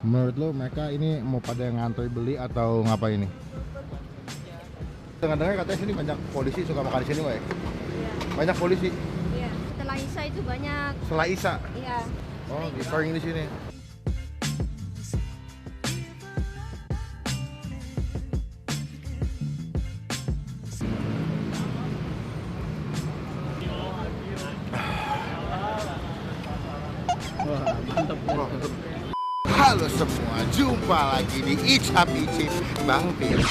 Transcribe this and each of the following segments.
Menurut lo mereka ini mau pada ngantri beli atau ngapain ini? Dengar-dengar katanya sini banyak polisi suka makan di sini, Wak. Iya. Banyak polisi. Iya. Setelah Isya itu banyak. Setelah Isya. Iya. Oh, sering di sini. Wah, mantap. Halo semua, jumpa lagi di Icap Icip Bang Pir. Gue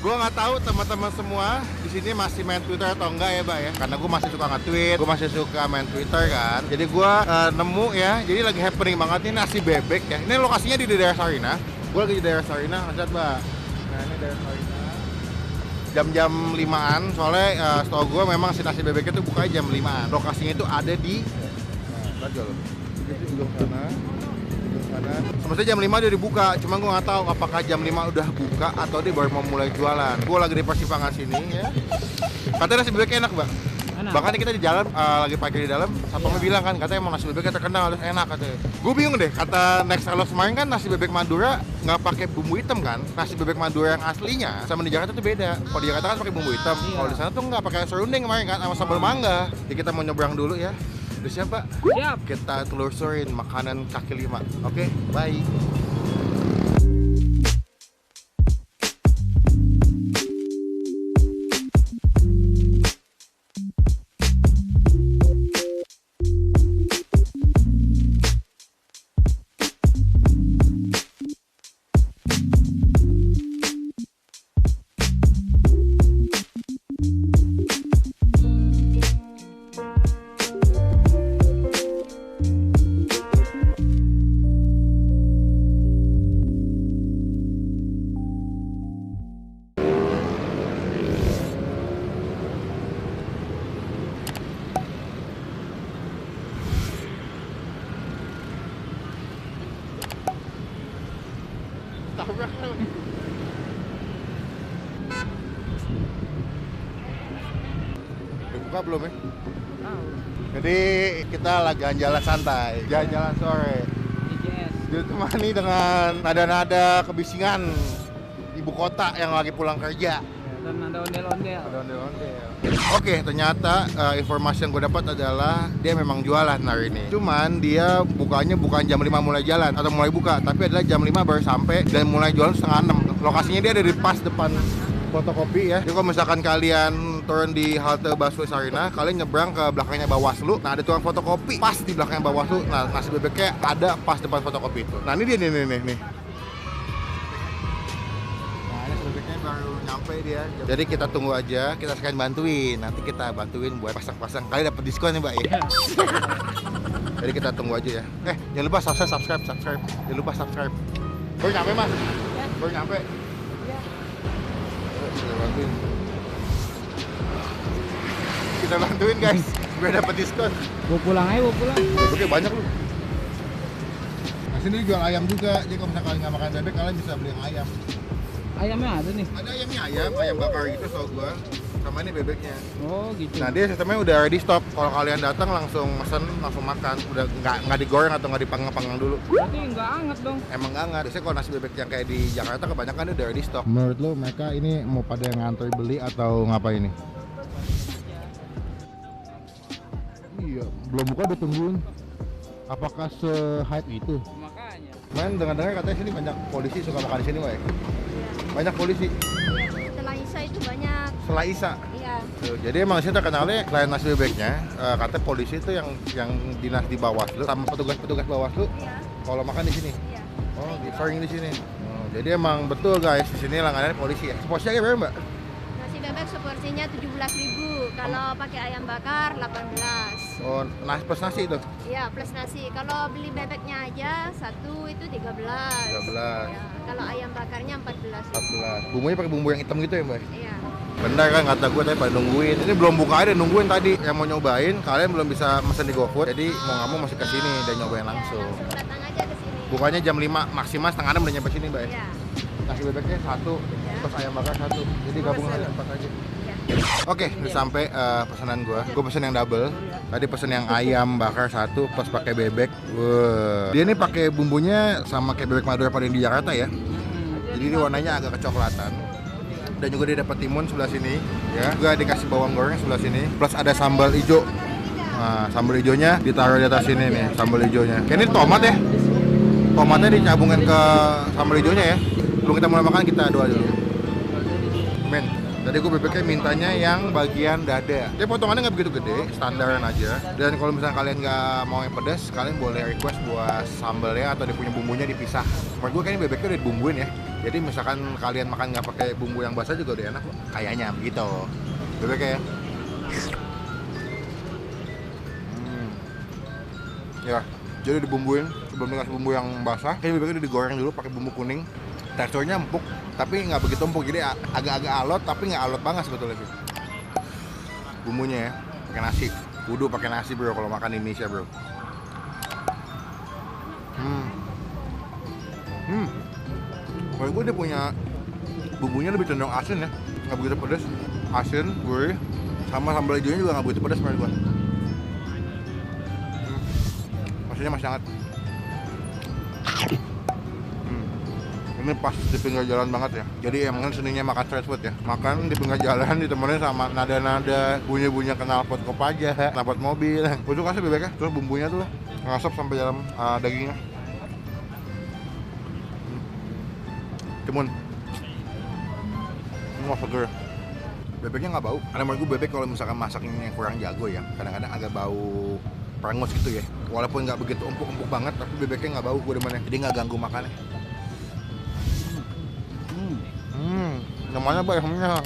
nggak tahu teman-teman semua di sini masih main Twitter atau enggak ya, Mbak ya. Karena gue masih suka nge-tweet, gue masih suka main Twitter kan. Jadi gue nemu ya, jadi lagi happening banget ini nasi bebek ya. Ini lokasinya di daerah Sarina. Gue lagi di daerah Sarina, lihat Mbak. Nah ini daerah Sarina. Jam-jam 5-an, soalnya setahu gue memang si nasi bebeknya tuh bukanya jam 5-an. Lokasinya itu ada di, nah, lihat loh. Itu ujung sana. Semestinya jam 5 dia dibuka, cuma gue nggak tahu apakah jam 5 udah buka atau dia baru mau mulai jualan. Gue lagi di persimpangan sini ya. Katanya nasi bebeknya enak, Bang. Enak. Bahkan kita di jalan lagi parkir di dalam, satpamnya bilang kan katanya emang nasi bebeknya terkenal terus enak katanya. Gue bingung deh, kata Next Hello kemarin kan nasi bebek Madura nggak pakai bumbu hitam kan. Nasi bebek Madura yang aslinya sama di Jakarta tuh beda. Kalau di Jakarta kan pakai bumbu hitam, Iya. kalau di sana tuh nggak pakai serunding kemarin kan sama sambal mangga. Jadi kita mau nyebrang dulu ya. Udah siap, Pak? Siap. Kita telusurin makanan kaki lima. Oke, bye. Tabrak. Udah buka belum ya? Jadi kita lagi jalan santai, jalan-jalan sore. IJS. Ditemani dengan nada-nada kebisingan ibu kota yang lagi pulang kerja. Dan ada ondel-ondel. Ada ondel-ondel. Oke, ternyata informasi yang gue dapat adalah dia memang jualan hari ini. Cuman dia bukanya bukan jam 5 mulai jalan atau mulai buka, tapi adalah jam 5 baru sampai dan mulai jualan setengah 6. Lokasinya dia ada di pas depan fotokopi ya. Jadi kalau misalkan kalian turun di halte busway Sarina, kalian nyebrang ke belakangnya Bawaslu. Nah, ada tukang fotokopi pas di belakangnya Bawaslu. Nah, nasi bebeknya ada pas depan fotokopi itu. Nah, ini dia nih. Nah, ini nasi bebeknya baru nyampe dia. Jadi kita tunggu aja, kita sekalian bantuin. Nanti kita bantuin buat pasang-pasang. Kali dapat diskon ya, Mbak ya. Jadi kita tunggu aja ya. Jangan lupa subscribe. Jangan lupa subscribe. Baru nyampe, Mas? Ya. Baru nyampe. Iya. Kita bantuin. Kita bantuin guys, biar dapat diskon. Gua pulang aja, gua pulang. Bebeknya banyak lu. Nah, sini jual ayam juga. Jadi kalau misalkan nggak makan bebek, kalian bisa beli yang ayam. Ayamnya ada nih. Ada ayamnya ayam bakar gitu soal gua. Sama ini bebeknya. Oh, gitu. Nah, dia sistemnya udah ready stock. Kalau kalian datang langsung mesen, langsung makan. Udah nggak digoreng atau nggak dipanggang dulu. Berarti nggak anget dong. Emang nggak nggak. Biasanya kalau nasi bebek yang kayak di Jakarta kebanyakan dia udah ready stock. Menurut lo mereka ini mau pada ngantri beli atau ngapain ini? Iya, belum buka udah tungguin. Apakah se-hype itu? Makanya. Main dengar-dengar katanya sini banyak polisi suka makan di sini, Wak. Iya. Banyak polisi. Iya. Setelah Isya itu banyak. Setelah Isya. Iya. Tuh, jadi emang sih terkenalnya selain nasi bebeknya, katanya polisi itu yang dinas di Bawaslu sama petugas-petugas Bawaslu Iya. kalau makan di sini. Iya. Oh, sering di sini. Oh, jadi emang betul guys, di sini langganannya polisi ya. Porsinya kayak berapa, Mbak? Nasi bebek seporsinya 17.000. Kalau pakai ayam bakar 18. Oh, plus nasi itu. Iya, plus nasi. Kalau beli bebeknya aja satu itu 13. 13. Ya. Kalau ayam bakarnya 14. 14. Bumbunya pakai bumbu yang hitam gitu ya, Mbak? Iya. Benar kan kata gue tadi pada nungguin. Ini belum buka aja nungguin tadi. Yang mau nyobain, kalian belum bisa mesen di GoFood. Jadi mau nggak mau masih ke sini dan nyobain Ya, langsung. langsung datang aja ke sini. Bukanya jam 5, maksimal setengah 6 udah nyampe sini, Mbak. Iya. nasi bebeknya satu, terus ayam bakar satu. Jadi gabung aja 4 aja. Oke, udah sampai pesanan gue pesen yang double. Tadi pesen yang ayam bakar satu plus pakai bebek. Wah. Dia ini pakai bumbunya sama kayak bebek Madura pada di Jakarta ya. Jadi ini warnanya agak kecoklatan. Dan juga dia dapat timun sebelah sini, ya. Juga dikasih bawang goreng sebelah sini. Plus ada sambal hijau. Nah, sambal hijaunya ditaruh di atas sini nih, sambal hijaunya. Ini tomat ya. Tomatnya dicabungin ke sambal hijaunya ya. Sebelum kita mulai makan kita doa dulu. Men. Tadi gue bebeknya mintanya yang bagian dada. Dia potongannya nggak begitu gede, standaran aja. Dan kalau misalnya kalian nggak mau yang pedas, kalian boleh request buat sambalnya atau dia punya bumbunya dipisah. Menurut gue kayaknya bebeknya udah dibumbuin ya. Jadi misalkan kalian makan nggak pakai bumbu yang basah juga udah enak kok. Kayaknya begitu. Bebeknya ya. Ya, jadi dibumbuin sebelum dikasih bumbu yang basah. Kayaknya bebeknya udah digoreng dulu pakai bumbu kuning. Teksturnya empuk, tapi nggak begitu empuk, jadi agak-agak alot, tapi nggak alot banget sebetulnya sih. Bumbunya ya, pakai nasi, kudu pakai nasi bro kalau makan di Indonesia bro. Kalau gue dia punya bumbunya lebih cenderung asin ya, nggak begitu pedas, asin, gurih, sama sambal hijaunya juga nggak begitu pedas menurut gue. Maksudnya masih hangat. Ini pas di pinggir jalan banget ya. Jadi emang seninya makan street food ya. Makan di pinggir jalan ditemenin sama nada-nada bunyi-bunyi knalpot Kopaja, knalpot mobil. Gue suka sih bebeknya, terus bumbunya tuh ngasap sampai dalam dagingnya. Timun. Wah seger. Bebeknya nggak bau. Karena menurut gue bebek kalau misalkan masaknya kurang jago ya, kadang-kadang agak bau perengus gitu ya. Walaupun nggak begitu empuk-empuk banget, tapi bebeknya nggak bau gue demennya. Jadi nggak ganggu makannya. Namanya bayamnya.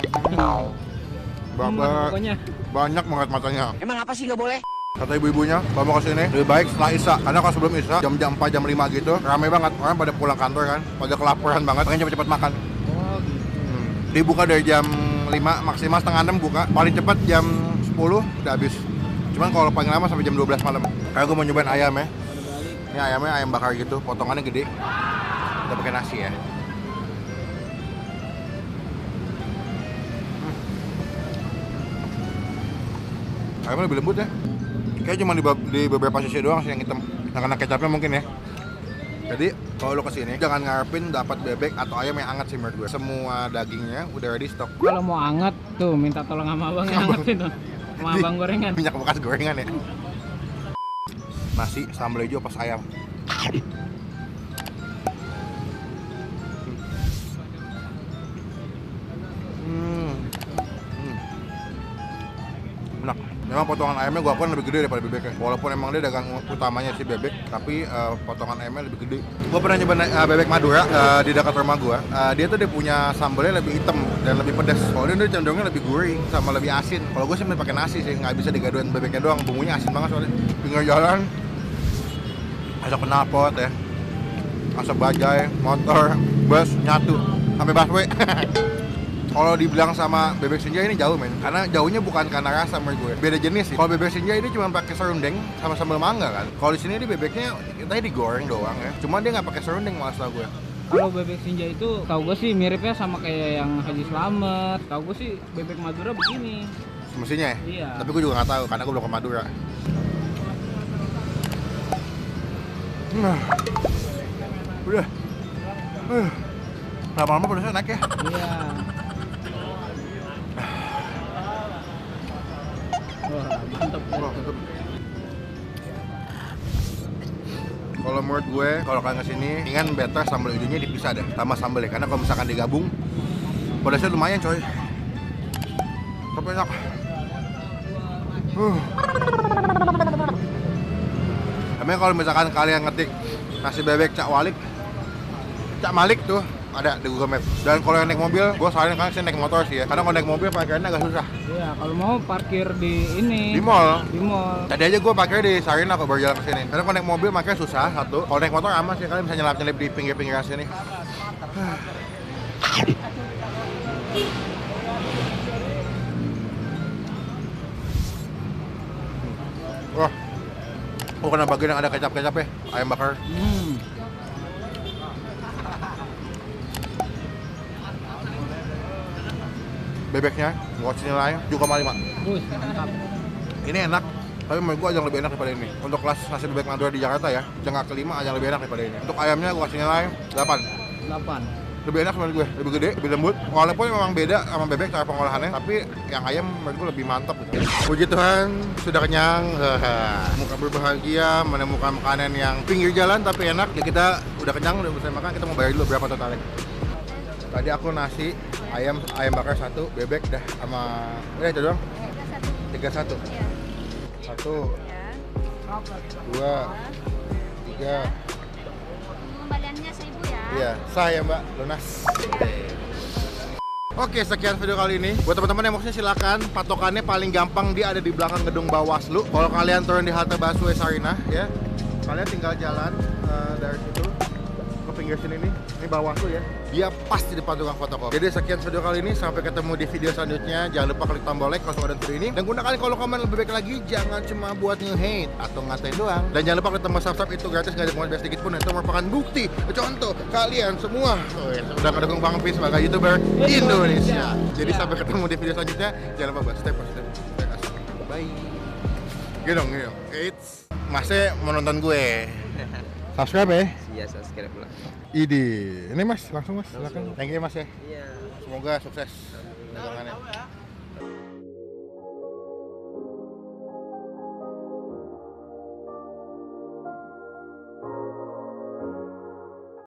Banyak banget matanya. Emang apa sih nggak boleh? Kata ibu-ibunya, bawa ke sini lebih baik setelah Isya. Karena kalau sebelum Isya, jam-jam 4, jam 5 gitu, rame banget. Orang pada pulang kantor kan, pada kelaparan banget, pengen cepet-cepet makan. Oh gitu. Dibuka dari jam 5, maksimal setengah 6 buka. Paling cepat jam 10 udah habis. Cuman kalau paling lama sampai jam 12 malam. Karena gue mau nyobain ayam ya. Ini ayamnya ayam bakar gitu, potongannya gede. Kita pakai nasi ya. Ayamnya lebih lembut ya. Kayaknya cuma di beberapa sisi doang sih yang hitam. Yang kena kecapnya mungkin ya. Jadi kalau lo kesini jangan ngarepin dapat bebek atau ayam yang hangat sih menurut gue. Semua dagingnya udah ready stock. Kalau mau anget tuh minta tolong sama abang yang angetin tuh. Sama abang gorengan. Minyak bekas gorengan ya. Nasi sambal hijau pas ayam. Enak. Memang potongan ayamnya gua akuin lebih gede daripada bebeknya. Walaupun emang dia dagang utamanya si bebek, tapi potongan ayamnya lebih gede. Gua pernah nyoba bebek Madura di dekat rumah gua. Dia tuh dia punya sambalnya lebih hitam dan lebih pedas. Kalau dia cenderungnya lebih gurih sama lebih asin. Kalau gua sih pakai nasi sih, nggak bisa digaduin bebeknya doang. Bumbunya asin banget soalnya. Pinggir jalan, asap knalpot ya, asap bajai, motor, bus nyatu sampai busway. Kalau dibilang sama bebek senja ini jauh men, karena jauhnya bukan karena rasa menurut gue, beda jenis sih. Kalau bebek senja ini cuma pakai serundeng sama sambal mangga kan. Kalau di sini bebeknya tadi digoreng doang ya, cuma dia nggak pakai serundeng malah setahu gue. Kalau bebek senja itu tau gue sih miripnya sama kayak yang Haji Slamet. Tau gue sih bebek Madura begini. Semestinya ya? Iya. Tapi gue juga nggak tahu karena gue belum ke Madura. Udah. Lama-lama pedasnya naik ya? Iya. Wah, mantep. Mantep. Kalau menurut gue, kalau kalian kesini, ingat better sambal hijaunya dipisah deh sama sambal ya. Karena kalau misalkan digabung, pedasnya lumayan coy. Tapi enak. Emang kalau misalkan kalian ngetik nasi bebek Cak Malik tuh ada di Google Maps. Dan kalau yang naik mobil, gue saranin kalian sih naik motor sih ya. Karena kalau naik mobil parkirnya agak susah. Iya, kalau mau parkir di ini. Di mall. Di mall. Tadi aja gue parkir di Sarina kok baru jalan ke sini. Karena kalau naik mobil parkirnya susah satu. Kalau naik motor aman sih, kalian bisa nyelap-nyelip di pinggir-pinggir sini. Wah, oh kena bagian yang ada kecap-kecap ya, ayam bakar. bebeknya, gua kasih nilai 7,5. Bus, mantap. Ini enak, tapi menurut gua ada yang lebih enak daripada ini. Untuk kelas nasi bebek Madura di Jakarta ya, jangka kelima ada yang lebih enak daripada ini. Untuk ayamnya gua kasih nilai 8. 8. Lebih enak menurut gue, lebih gede, lebih lembut. Walaupun memang beda sama bebek cara pengolahannya, tapi yang ayam menurut gue lebih mantap gitu. Puji Tuhan, sudah kenyang. Muka berbahagia menemukan makanan yang pinggir jalan tapi enak. Ya kita udah kenyang, udah selesai makan, kita mau bayar dulu berapa totalnya. Tadi aku nasi, ayam bakar 1, bebek dah sama itu doang. 31. Iya. 1, Ya. 2, 3. Pengembaliannya 1.000 ya. Iya, saya Mbak, lunas. Oke, sekian video kali ini. Buat teman-teman yang mau kesini silakan. Patokannya paling gampang dia ada di belakang gedung Bawaslu. Kalau kalian turun di halte Busway Sarinah, ya, kalian tinggal jalan dari situ ke pinggir sini nih. Ini Bawaslu ya. Dia pas di depan tukang fotokopi. Jadi sekian video kali ini. Sampai ketemu di video selanjutnya. Jangan lupa klik tombol like kalau suka dengan video ini. Dan gunakan kolom komen lebih baik lagi. Jangan cuma buat nge-hate atau ngatain doang. Dan jangan lupa klik tombol subscribe, itu gratis, nggak ada pengorbanan sedikit pun. Itu merupakan bukti contoh kalian semua udah ngedukung Bang Pi sebagai YouTuber Indonesia. Jadi sampai ketemu di video selanjutnya. Jangan lupa buat stay positif. Bye. Gini dong. Eits, masnya mau nonton gue. Subscribe ya. Iya, subscribe lah. Ini mas, langsung mas, silakan. Thank you mas ya. Iya. Semoga sukses dagangannya.